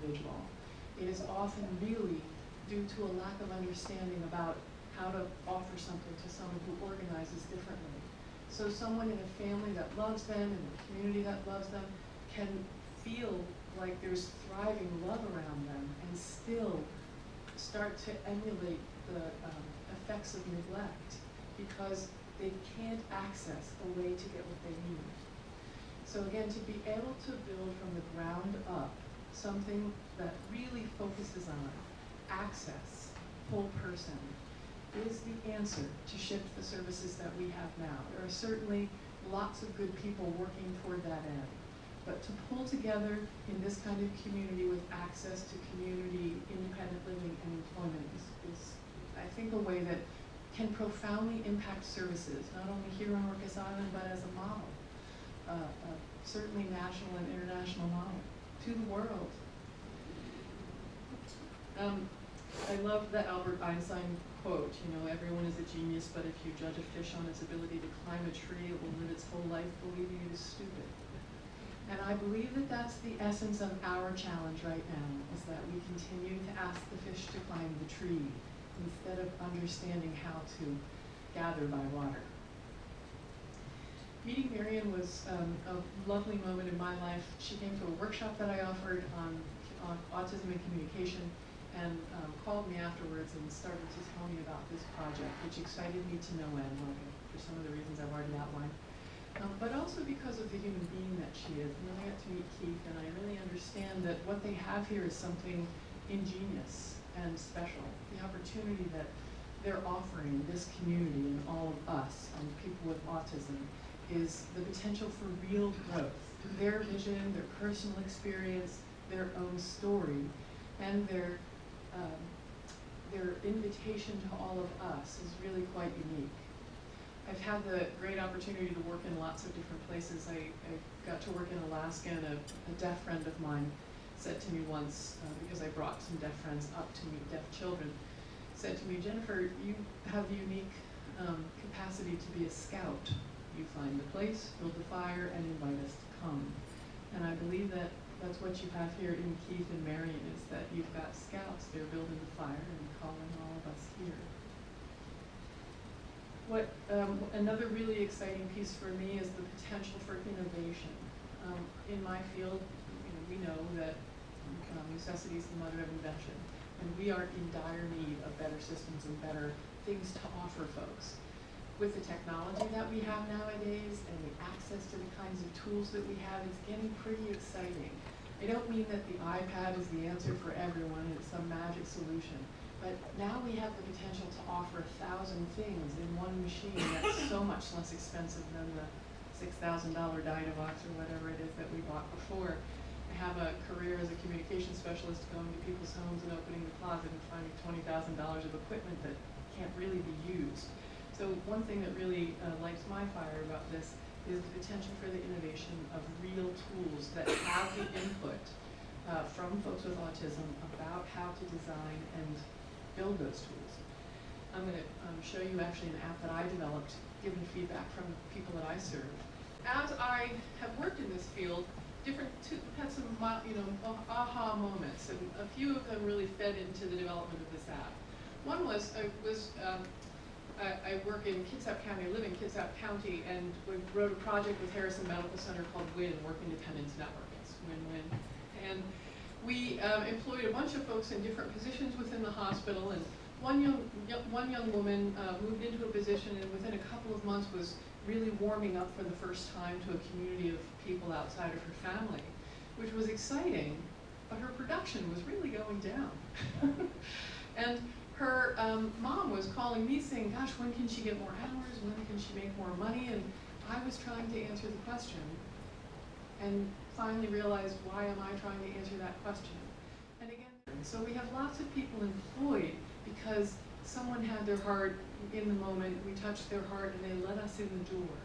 individual. It is often really due to a lack of understanding about how to offer something to someone who organizes differently. So someone in a family that loves them, in a community that loves them, can feel like there's thriving love around them and still start to emulate the effects of neglect because they can't access a way to get what they need. So again, to be able to build from the ground up something that really focuses on access, whole person, is the answer to shift the services that we have now. There are certainly lots of good people working toward that end. But to pull together in this kind of community with access to community, independent living, and employment is I think, a way that can profoundly impact services, not only here on Orcas Island, but as a model, certainly national and international model to the world. I love the Albert Einstein quote, you know, everyone is a genius, but if you judge a fish on its ability to climb a tree, it will live its whole life believing it is stupid. And I believe that that's the essence of our challenge right now, is that we continue to ask the fish to climb the tree instead of understanding how to gather by water. Meeting Marion was a lovely moment in my life. She came to a workshop that I offered on autism and communication, and called me afterwards and started to tell me about this project, which excited me to no end, for some of the reasons I've already outlined. But also because of the human being that she is. And then I got to meet Keith, and I really understand that what they have here is something ingenious and special. The opportunity that they're offering this community and all of us and people with autism is the potential for real growth. Their vision, their personal experience, their own story, and their invitation to all of us is really quite unique. I've had the great opportunity to work in lots of different places. I got to work in Alaska, and a deaf friend of mine said to me once, because I brought some deaf friends up to meet deaf children, said to me, Jennifer, you have the unique capacity to be a scout. You find the place, build the fire, and invite us to come. And I believe that that's what you have here in Keith and Marion, is that you've got scouts. They're building the fire and calling all of us here. What another really exciting piece for me is the potential for innovation. In my field, we know that necessity is the mother of invention, and we are in dire need of better systems and better things to offer folks. With the technology that we have nowadays and the access to the kinds of tools that we have, it's getting pretty exciting. I don't mean that the iPad is the answer for everyone, it's some magic solution. But now we have the potential to offer 1,000 things in one machine that's so much less expensive than the $6,000 Dynavox or whatever it is that we bought before. I have a career as a communication specialist going to people's homes and opening the closet and finding $20,000 of equipment that can't really be used. So one thing that really lights my fire about this is the potential for the innovation of real tools that have the input from folks with autism about how to design and build those tools. I'm going to show you actually an app that I developed, given feedback from people that I serve. As I have worked in this field, had some aha moments, and a few of them really fed into the development of this app. One was I work in Kitsap County, I live in Kitsap County, and we wrote a project with Harrison Medical Center called WIN, Work Independence Network. It's win-win. And we employed a bunch of folks in different positions within the hospital, and one young woman moved into a position, and within a couple of months was really warming up for the first time to a community of people outside of her family, which was exciting, but her production was really going down. And her mom was calling me saying, gosh, when can she get more hours? When can she make more money? And I was trying to answer the question and finally realized, why am I trying to answer that question? And again, so we have lots of people employed because someone had their heart in the moment, we touched their heart, and they let us in the door,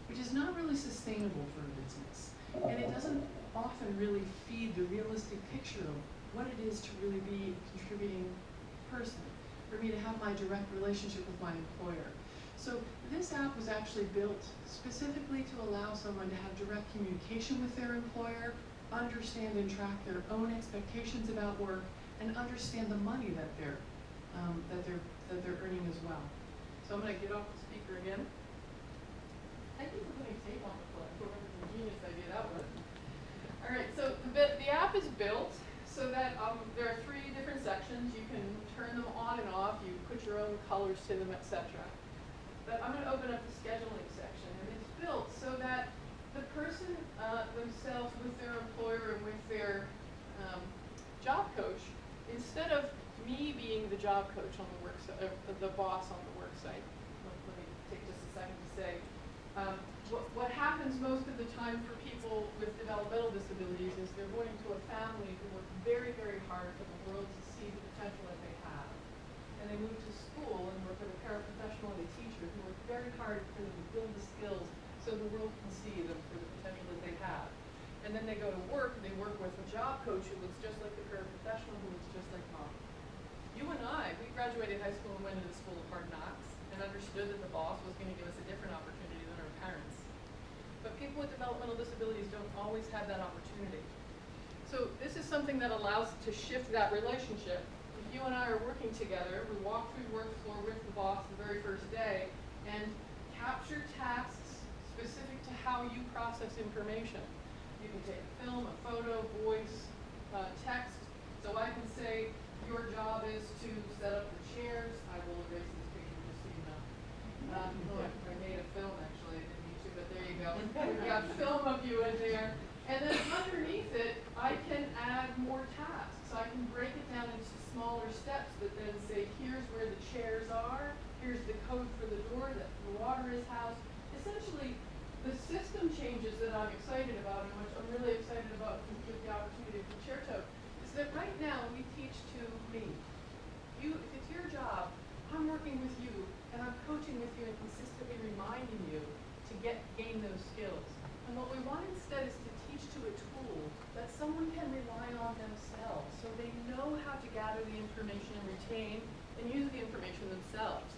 which is not really sustainable for a business. And it doesn't often really feed the realistic picture of what it is to really be a contributing person, for me to have my direct relationship with my employer. So this app was actually built specifically to allow someone to have direct communication with their employer understand and track their own expectations about work, and understand the money that they're earning as well. So I'm going to get off the speaker again. Thank you for putting tape on the clip. What an ingenious idea that was. All right, so the app is built so that there are 3 different sections. You can turn them on and off. You put your own colors to them, etc. But I'm going to open up the scheduling section, and it's built so that the person themselves, with their employer and with their job coach, instead of me being the job coach on the work site, the boss on the work site. Let me take just a second to say, what happens most of the time for people with developmental disabilities is they're going to a family who work very, very hard for the world to see the potential that they have. And they move to school and work with a paraprofessional and a teacher who work very hard for them to build the skills so the world can see them for the potential that they have. And then they go to work and they work with a job coach who looks just like the paraprofessional, who looks just like mom. You and I, we graduated high school and went into the school of hard knocks and understood that the boss was going to give us a different opportunity than our parents. But people with developmental disabilities don't always have that opportunity. So this is something that allows to shift that relationship. If you and I are working together, we walk through the work floor with the boss the very first day and capture tasks specific to how you process information. You can take a film, a photo, voice, text. So I can say, your job is to set up the chairs. I will erase this picture just so you know. I made a film actually, I didn't need to, but there you go. We've got film of you in there. And then underneath it, I can add more tasks. I can break it down into smaller steps that then say, here's where the chairs are, here's the code for the door, that the water is housed. Essentially, the system changes that I'm excited about, and which I'm really excited about with the opportunity of Concerto, is that right now we teach to me. If it's your job, I'm working with you, and I'm coaching with you and consistently reminding you to gain those skills. And what we want instead is to teach to a tool that someone can rely on themselves, so they know how to gather the information and retain and use the information themselves.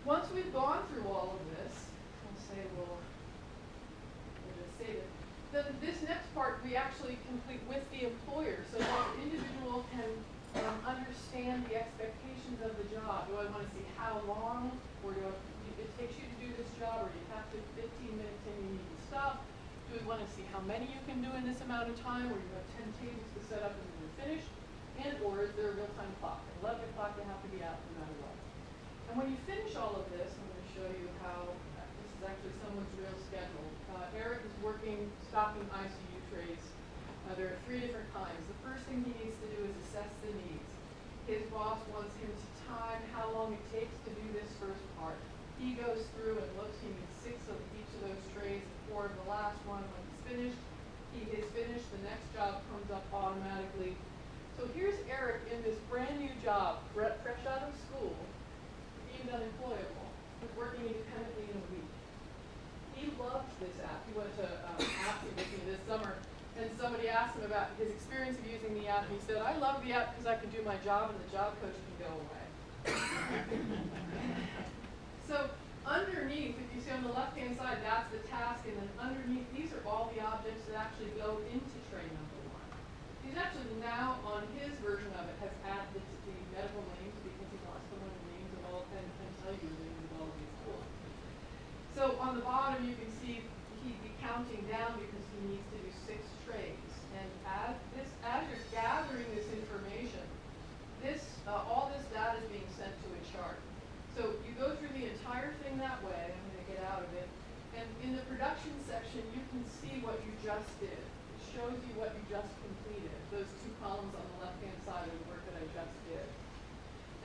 Once we've gone through all of this, we'll just say that. Then this next part we actually complete with the employer, so that the individual can understand the expectations of the job. Do I want to see how long, or it takes you to do this job, or you have to 15 minutes and you need to stop? Do we want to see how many you can do in this amount of time, or you have 10 tables to set up and then you're finished? And or is there a real-time clock? At 11 o'clock you have to be out no matter what. And when you finish all of this, I'm going to show you how this is actually someone's real schedule. Eric is working, stocking ICU trays. There are 3 different kinds. The first thing he needs to do is assess the needs. His boss wants him to time how long it takes to do this first part. He goes through and looks. He needs 6 of each of those trays, 4 of the last one. When he's finished, he is finished. The next job comes up automatically. So here's Eric in this brand new job, fresh out of school, deemed unemployable, working independently in a week. He loves this app. He went to Apps with me this summer, and somebody asked him about his experience of using the app. He said, I love the app because I can do my job and the job coach can go away. So underneath, if you see on the left-hand side, that's the task, and then underneath, these are all the objects that actually go into tray number 1. He's actually now, on his version of it, has added the medical names because he wants to learn the names of all, and tell you the names of all of these tools. So on the bottom, you can see he'd be counting down because he needs to do 6 trays. And as you're gathering this information, all this data is being sent to a chart. So you go through the entire thing that way. I'm going to get out of it. And in the production section, you can see what you just did. It shows you what you just completed. Those 2 columns on the left-hand side are the work that I just did.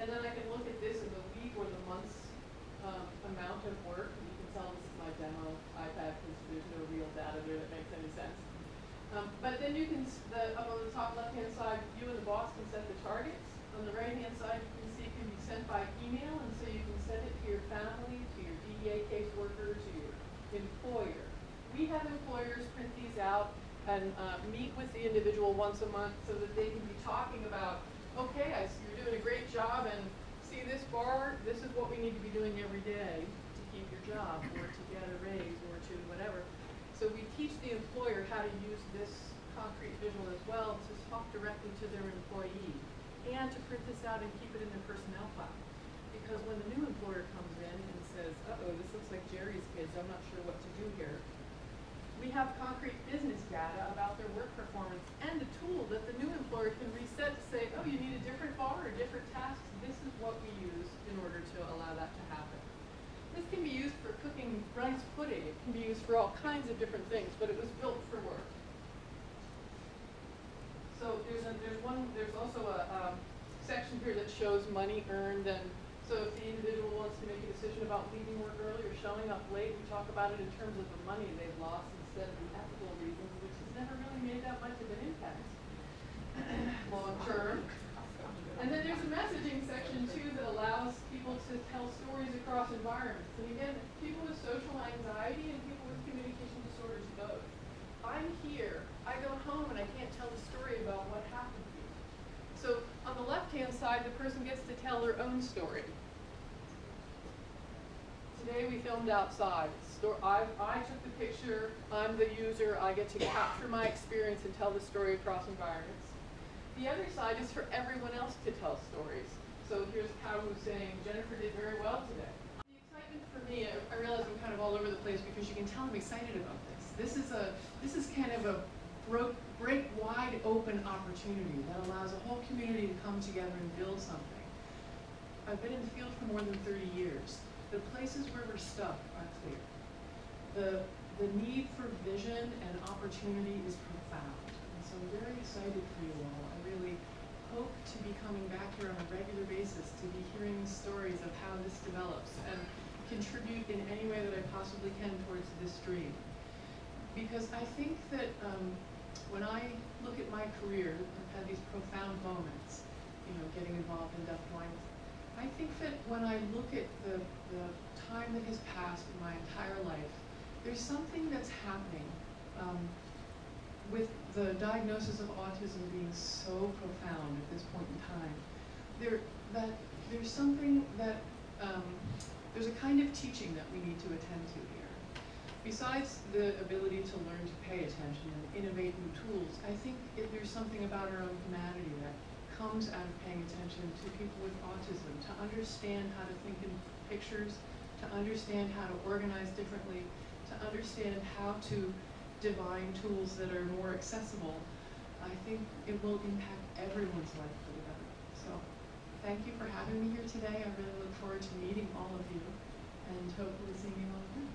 And then I can look at this in the week or the month's amount of work. And you can tell this is my demo iPad because there's no real data there that makes any sense. But then you can, up on the top left-hand side, you and the boss can set the targets. On the right-hand side, you can see it can be sent by email, and so you can send it to your family, to your DEA caseworker, to your employer. We have employers print these out and meet with the individual once a month so that they can be talking about, okay, I see you're doing a great job, and see this bar, this is what we need to be doing every day to keep your job, or to get a raise, or to whatever. So we teach the employer how to use this concrete visual as well to talk directly to their employee and to print this out and keep it in their personnel file. Because when the new employer comes in and says, uh-oh, this looks like Jerry's kids, I'm not sure what to do here, we have concrete business data about their work performance and a tool that the new employer can reset to say, oh, you need a different bar or different tasks. This is what we use in order to allow that to happen. This can be used for cooking rice pudding. It can be used for all kinds of different things, but it was built for work. So there's also a section here that shows money earned, and so if the individual wants to make a decision about leaving work early or showing up late, we talk about it in terms of the money they've lost instead of the ethical reasons, which has never really made that much of an impact long term. And then there's a messaging section too that allows people to tell stories across environments. And again, people with social anxiety and people with communication disorders both. I'm here, I go home and I can't tell the story about what happened to me. So on the left-hand side, the person gets to tell their own story. Today we filmed outside. I took the picture, I'm the user, I get to capture my experience and tell the story across environments. The other side is for everyone else to tell stories. So here's Cow who's saying, Jennifer did very well today. The excitement for me, I realize I'm kind of all over the place because you can tell I'm excited about this. This is kind of a break wide open opportunity that allows a whole community to come together and build something. I've been in the field for more than 30 years. The places where we're stuck are clear. The need for vision and opportunity is profound. And so I'm very excited for you all. I really hope to be coming back here on a regular basis to be hearing the stories of how this develops and contribute in any way that I possibly can towards this dream. Because I think that when I look at my career, I've had these profound moments, getting involved in deafblindness. I think that when I look at the time that has passed in my entire life, there's something that's happening with the diagnosis of autism being so profound at this point in time. There's something that, there's a kind of teaching that we need to attend to here. Besides the ability to learn to pay attention and innovate new tools, I think there's something about our own humanity that comes out of paying attention to people with autism, to understand how to think in pictures, to understand how to organize differently, to understand how to divine tools that are more accessible. I think it will impact everyone's life for the better. So thank you for having me here today. I really look forward to meeting all of you and hopefully seeing you all again.